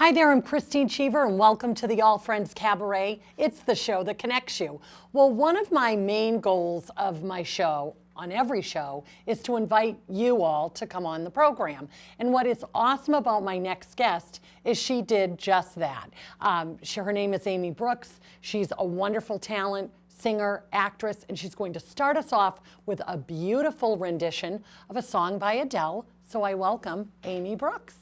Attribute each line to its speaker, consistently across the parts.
Speaker 1: Hi there, I'm Christine Cheever, and welcome to the All Friends Cabaret. It's the show that connects you. Well, one of my main goals of my show, on every show, is to invite you all to come on the program. And what is awesome about my next guest is she did just that. Her name is Amy Brooks. She's a wonderful talent, singer, actress, and she's going to start us off with a beautiful rendition of a song by Adele. So I welcome Amy Brooks.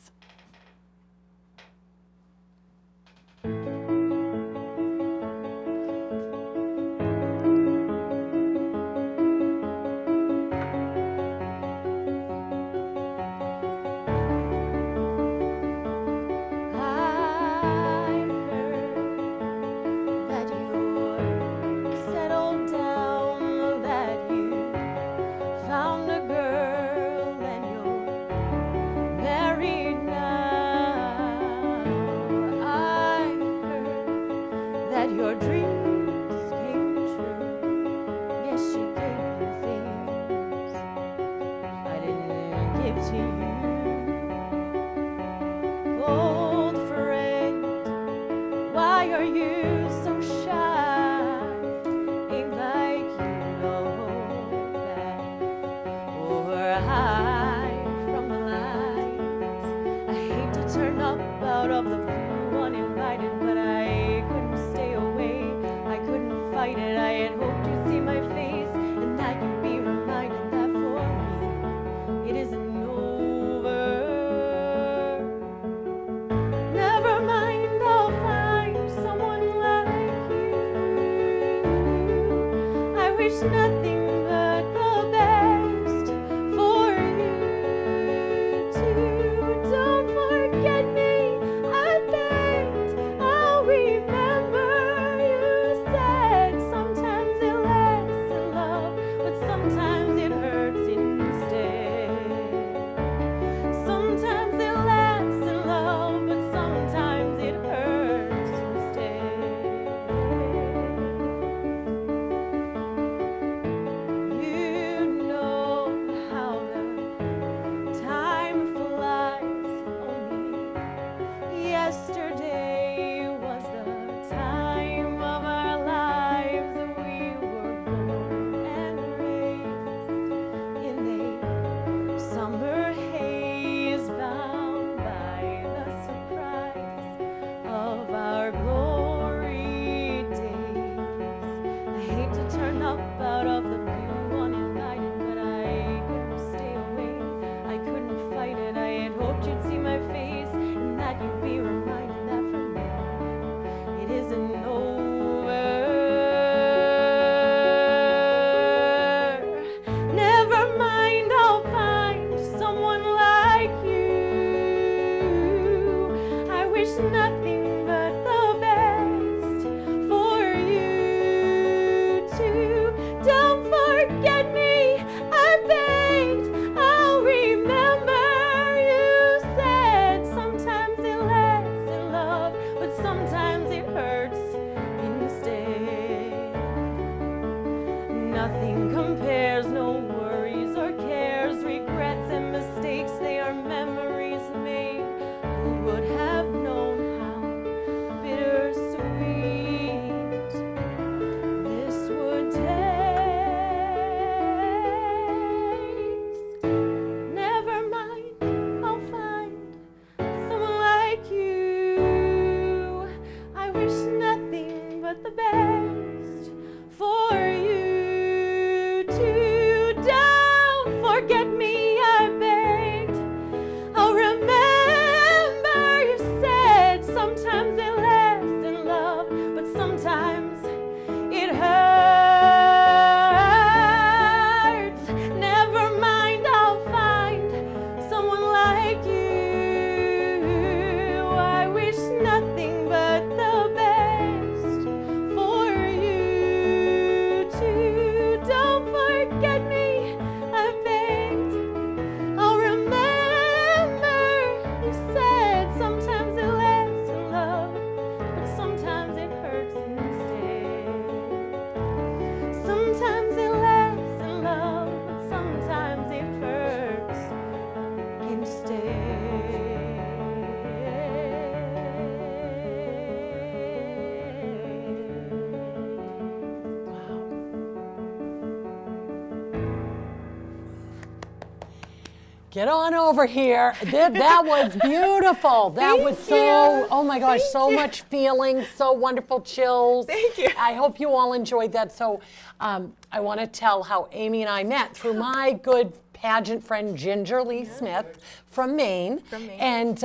Speaker 1: Get on over here. That was beautiful. That was so, oh my gosh, so much feeling, so wonderful, chills.
Speaker 2: Thank you.
Speaker 1: I hope you all enjoyed that. So I want to tell how Amy and I met through my good pageant friend Ginger Lee Smith from Maine. And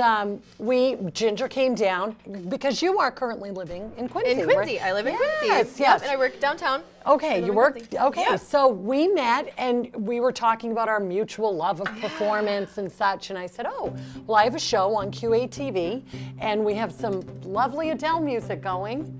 Speaker 1: Ginger came down because you are currently living in Quincy.
Speaker 2: In Quincy,
Speaker 1: right?
Speaker 2: I live in Quincy.
Speaker 1: Yes.
Speaker 2: Yep, and I work downtown.
Speaker 1: Okay, you worked. Okay,
Speaker 2: Yeah.
Speaker 1: so we met and we were talking about our mutual love of performance and such. And I said, "Oh, well, I have a show on QATV, and we have some lovely Adele music going."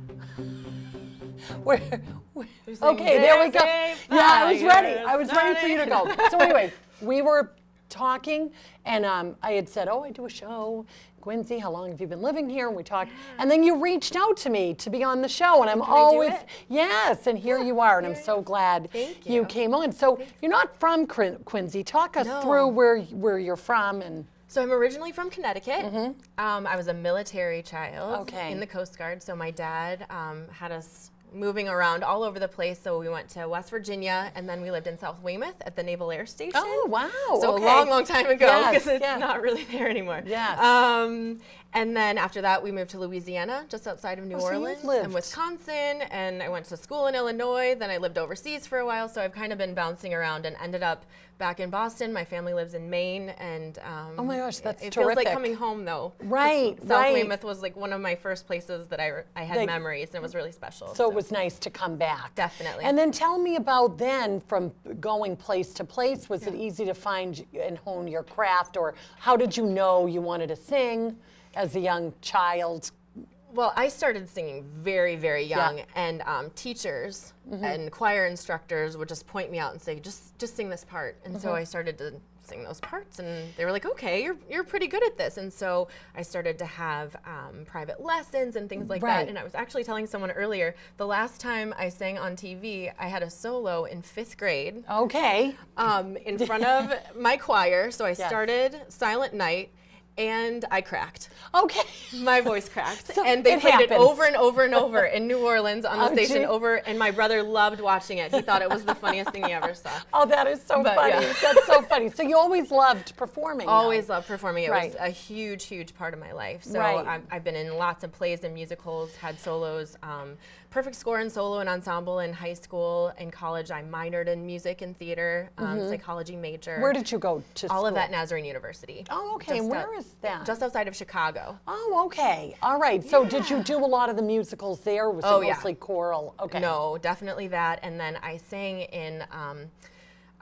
Speaker 1: Okay, there we go. Yeah, I was ready. I was ready for you to go. So anyway, we were talking, and I had said, "Oh, I do a show, Quincy. How long have you been living here?" And we talked, and then you reached out to me to be on the show, and I'm always yes. And here you are, and I'm so glad you came on. So you're not from Quincy. Talk us through where you're from and.
Speaker 2: So I'm originally from Connecticut. I was a military child in the Coast Guard. So my dad had us moving around all over the place. So we went to West Virginia, and then we lived in South Weymouth at the Naval Air Station.
Speaker 1: Oh, wow.
Speaker 2: So a long, long time ago, because it's not really there anymore.
Speaker 1: Yes.
Speaker 2: And then after that, we moved to Louisiana, just outside of New Orleans, and Wisconsin, and I went to school in Illinois. Then I lived overseas for a while, so I've kind of been bouncing around and ended up back in Boston. My family lives in Maine, and
Speaker 1: oh my gosh, that's
Speaker 2: it
Speaker 1: terrific.
Speaker 2: feels like coming home, though.
Speaker 1: Right,
Speaker 2: South Weymouth was like one of my first places that I had memories, and it was really special.
Speaker 1: So it was nice to come back.
Speaker 2: Definitely.
Speaker 1: And then tell me about then from going place to place. Was it easy to find and hone your craft, or how did you know you wanted to sing as a young child?
Speaker 2: Well, I started singing very, very young, and teachers and choir instructors would just point me out and say, just sing this part. And so I started to sing those parts, and they were like, okay, you're pretty good at this. And so I started to have private lessons and things like that. And I was actually telling someone earlier, the last time I sang on TV, I had a solo in 5th grade.
Speaker 1: Okay.
Speaker 2: In front of my choir. So I started Silent Night, and I cracked.
Speaker 1: Okay.
Speaker 2: My voice cracked.
Speaker 1: So
Speaker 2: and they played
Speaker 1: happens.
Speaker 2: it over and over and over in New Orleans on the station and my brother loved watching it. He thought it was the funniest thing he ever saw.
Speaker 1: Oh, that is so funny. Yeah. That's so funny. So you always loved performing.
Speaker 2: Always loved performing. It was a huge, huge part of my life. So I've been in lots of plays and musicals, had solos, perfect score and solo and ensemble in high school. In college, I minored in music and theater, psychology major.
Speaker 1: Where did you go to school?
Speaker 2: All of that Nazarene University.
Speaker 1: Oh, okay. Where is that?
Speaker 2: Just outside of Chicago.
Speaker 1: Oh, okay. All right. So did you do a lot of the musicals there? Was it mostly choral? Okay.
Speaker 2: No, definitely that. And then I sang in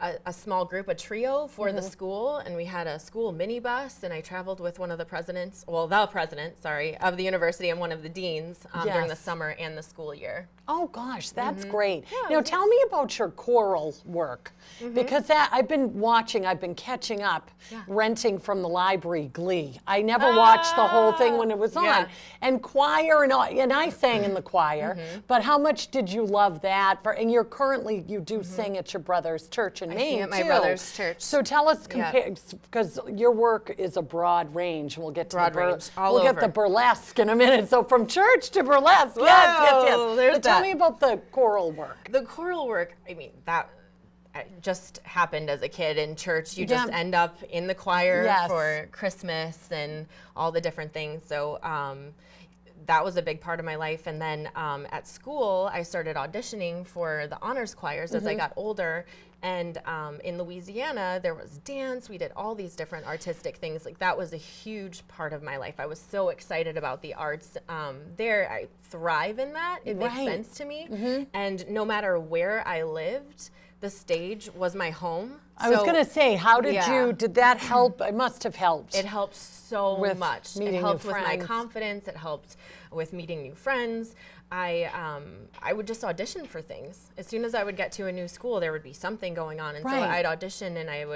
Speaker 2: a small group, a trio for the school, and we had a school minibus, and I traveled with one of the presidents, the president, of the university and one of the deans during the summer and the school year.
Speaker 1: Oh gosh, that's great. Now tell me about your choral work, because I've been catching up, renting from the library Glee. I never watched the whole thing when it was on. And choir and I sang in the choir, but how much did you love that? And you do sing at your brother's church in Maine,
Speaker 2: sing at my brother's church.
Speaker 1: So tell us, because your work is a broad range. We'll get to the burlesque in a minute. So from church to burlesque, yes.
Speaker 2: There's
Speaker 1: but tell me about the choral work.
Speaker 2: The choral work, I mean, that just happened as a kid in church. You just end up in the choir for Christmas and all the different things. So that was a big part of my life. And then at school, I started auditioning for the honors choirs as I got older. And in Louisiana, there was dance. We did all these different artistic things. Like, that was a huge part of my life. I was so excited about the arts there. I thrive in that. It makes sense to me. And no matter where I lived, the stage was my home.
Speaker 1: I was going to say, how did did that help? It must have helped.
Speaker 2: It helped so much. It helped with my confidence. It helped with meeting new friends. I would just audition for things. As soon as I would get to a new school, there would be something going on, and so I'd audition, and I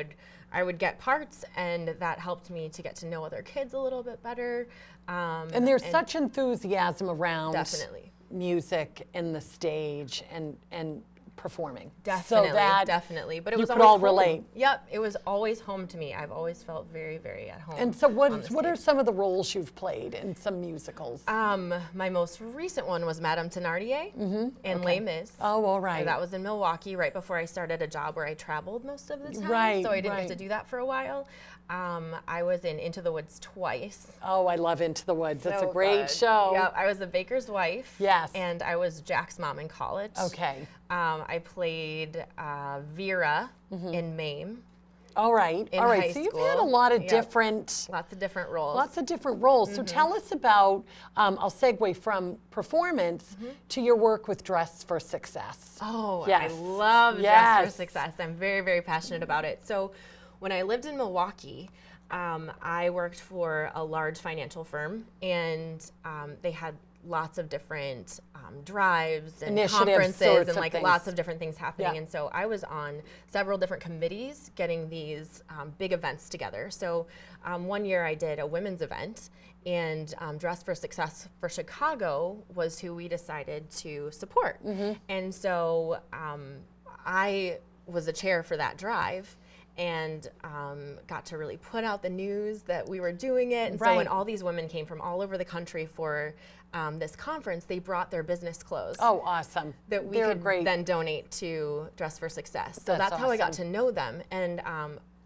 Speaker 2: would get parts, and that helped me to get to know other kids a little bit better.
Speaker 1: And there's such enthusiasm around
Speaker 2: definitely
Speaker 1: music and the stage, and performing.
Speaker 2: Definitely,
Speaker 1: so that
Speaker 2: definitely. But it
Speaker 1: you
Speaker 2: was
Speaker 1: could
Speaker 2: always
Speaker 1: all
Speaker 2: home.
Speaker 1: relate.
Speaker 2: Yep, it was always home to me. I've always felt very, very at home.
Speaker 1: And so what
Speaker 2: on the
Speaker 1: are
Speaker 2: stage.
Speaker 1: some of the roles you've played in some musicals?
Speaker 2: My most recent one was Madame Thénardier in Les Mis.
Speaker 1: Oh, all right.
Speaker 2: That was in Milwaukee right before I started a job where I traveled most of the time.
Speaker 1: Right,
Speaker 2: So I didn't
Speaker 1: right.
Speaker 2: get to do that for a while. I was in Into the Woods twice.
Speaker 1: Oh, I love Into the Woods. It's a
Speaker 2: So
Speaker 1: great
Speaker 2: good.
Speaker 1: show.
Speaker 2: Yep, I was the baker's wife.
Speaker 1: Yes.
Speaker 2: And I was Jack's mom in college.
Speaker 1: Okay.
Speaker 2: I played Vera in Mame.
Speaker 1: All right.
Speaker 2: In
Speaker 1: All right.
Speaker 2: high
Speaker 1: So you've had a
Speaker 2: school.
Speaker 1: lot of
Speaker 2: Yep.
Speaker 1: different.
Speaker 2: Lots of different roles.
Speaker 1: Lots of different roles. So tell us about, I'll segue from performance to your work with Dress for Success.
Speaker 2: Oh,
Speaker 1: Yes.
Speaker 2: I love Dress
Speaker 1: Yes.
Speaker 2: for Success. I'm very, very passionate about it. So when I lived in Milwaukee, I worked for a large financial firm, and they had lots of different drives and
Speaker 1: Initiatives,
Speaker 2: conferences
Speaker 1: sorts
Speaker 2: and
Speaker 1: of
Speaker 2: like
Speaker 1: things.
Speaker 2: lots of different things happening.
Speaker 1: Yeah.
Speaker 2: And so I was on several different committees getting these big events together. So one year I did a women's event, and Dress for Success for Chicago was who we decided to support. And so I was the chair for that drive, and got to really put out the news that we were doing it. And so when
Speaker 1: Right.
Speaker 2: all these women came from all over the country for this conference, they brought their business clothes
Speaker 1: Oh, awesome.
Speaker 2: that we
Speaker 1: They're
Speaker 2: could
Speaker 1: great.
Speaker 2: then donate to Dress for Success. So
Speaker 1: That's
Speaker 2: that's how I got
Speaker 1: awesome.
Speaker 2: to know them. And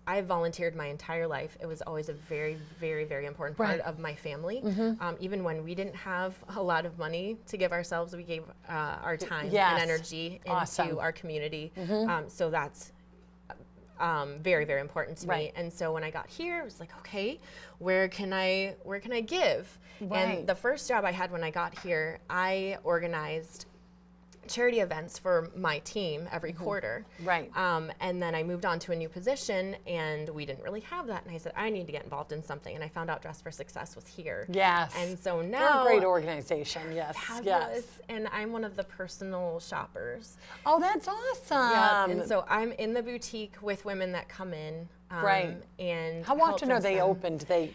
Speaker 2: I volunteered my entire life. It was always a very, very, very important part
Speaker 1: Right.
Speaker 2: of my family. Even when we didn't have a lot of money to give ourselves, we gave our time
Speaker 1: Yes.
Speaker 2: and energy into
Speaker 1: Awesome.
Speaker 2: our community. So that's very, very important to
Speaker 1: Right.
Speaker 2: me. And so when I got here, I was like, okay, where can I give?
Speaker 1: Right.
Speaker 2: And the first job I had when I got here, I organized charity events for my team every quarter.
Speaker 1: Right.
Speaker 2: And then I moved on to a new position, and we didn't really have that. And I said, I need to get involved in something. And I found out Dress for Success was here.
Speaker 1: Yes.
Speaker 2: And so
Speaker 1: They're
Speaker 2: now,
Speaker 1: a great organization. Yes.
Speaker 2: fabulous.
Speaker 1: Yes.
Speaker 2: And I'm one of the personal shoppers.
Speaker 1: Oh, that's awesome.
Speaker 2: Yeah, and so I'm in the boutique with women that come in.
Speaker 1: Right.
Speaker 2: And
Speaker 1: How
Speaker 2: help
Speaker 1: often are
Speaker 2: dress
Speaker 1: they
Speaker 2: them.
Speaker 1: open? Do they?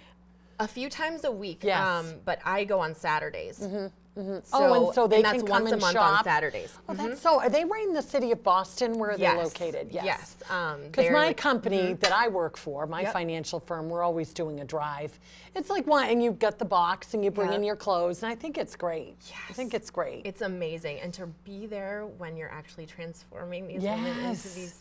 Speaker 2: A few times a week.
Speaker 1: Yes.
Speaker 2: But I go on Saturdays.
Speaker 1: Oh, and so they
Speaker 2: that's
Speaker 1: can
Speaker 2: once
Speaker 1: come
Speaker 2: a
Speaker 1: and
Speaker 2: month
Speaker 1: shop?
Speaker 2: on Saturdays.
Speaker 1: Oh, that's so. Are they right in the city of Boston? Where are they located?
Speaker 2: Yes.
Speaker 1: Because
Speaker 2: they're
Speaker 1: my
Speaker 2: like-
Speaker 1: company that I work for, my
Speaker 2: Yep.
Speaker 1: financial firm, we're always doing a drive. It's like one, and you've got the box, and you bring in
Speaker 2: Yep.
Speaker 1: your clothes, and I think it's great. I
Speaker 2: Yes.
Speaker 1: think it's great.
Speaker 2: It's amazing, and to be there when you're actually transforming these women into
Speaker 1: Yes.
Speaker 2: these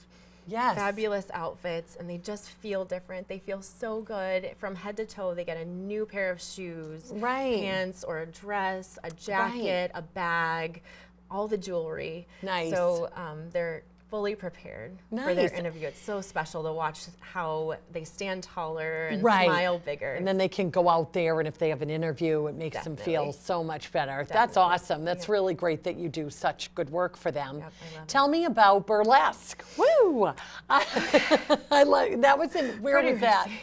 Speaker 1: Yes.
Speaker 2: fabulous outfits, and they just feel different. They feel so good from head to toe. They get a new pair of shoes,
Speaker 1: Right.
Speaker 2: pants, or a dress, a jacket, a bag, all the jewelry.
Speaker 1: Nice.
Speaker 2: So they're fully prepared for their
Speaker 1: Nice.
Speaker 2: interview. It's so special to watch how they stand taller and
Speaker 1: Right.
Speaker 2: smile bigger.
Speaker 1: And then they can go out there, and if they have an interview, it makes them feel
Speaker 2: Definitely.
Speaker 1: so much better. That's
Speaker 2: Definitely.
Speaker 1: awesome. That's really great that you do such good work for them.
Speaker 2: Yep, I love it.
Speaker 1: Tell me about burlesque. Woo! I like that. Was in where
Speaker 2: Pretty
Speaker 1: was that?
Speaker 2: risky.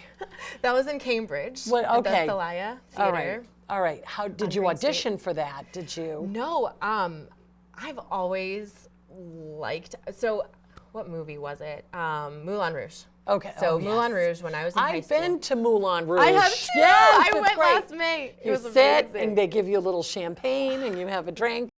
Speaker 2: That was in Cambridge.
Speaker 1: What-
Speaker 2: At
Speaker 1: okay.
Speaker 2: the Thalia Theater.
Speaker 1: All right. All right. How did you
Speaker 2: Green Street.
Speaker 1: audition for that? Did you?
Speaker 2: No, I've always liked. So, what movie was it? Moulin Rouge.
Speaker 1: Okay.
Speaker 2: So
Speaker 1: oh, yes.
Speaker 2: Moulin Rouge when I was in high
Speaker 1: I've
Speaker 2: school.
Speaker 1: been to Moulin Rouge.
Speaker 2: I have too.
Speaker 1: Yes,
Speaker 2: I
Speaker 1: it's
Speaker 2: went
Speaker 1: great.
Speaker 2: last May. It
Speaker 1: You
Speaker 2: was
Speaker 1: sit
Speaker 2: amazing.
Speaker 1: and they give you a little champagne and you have a drink.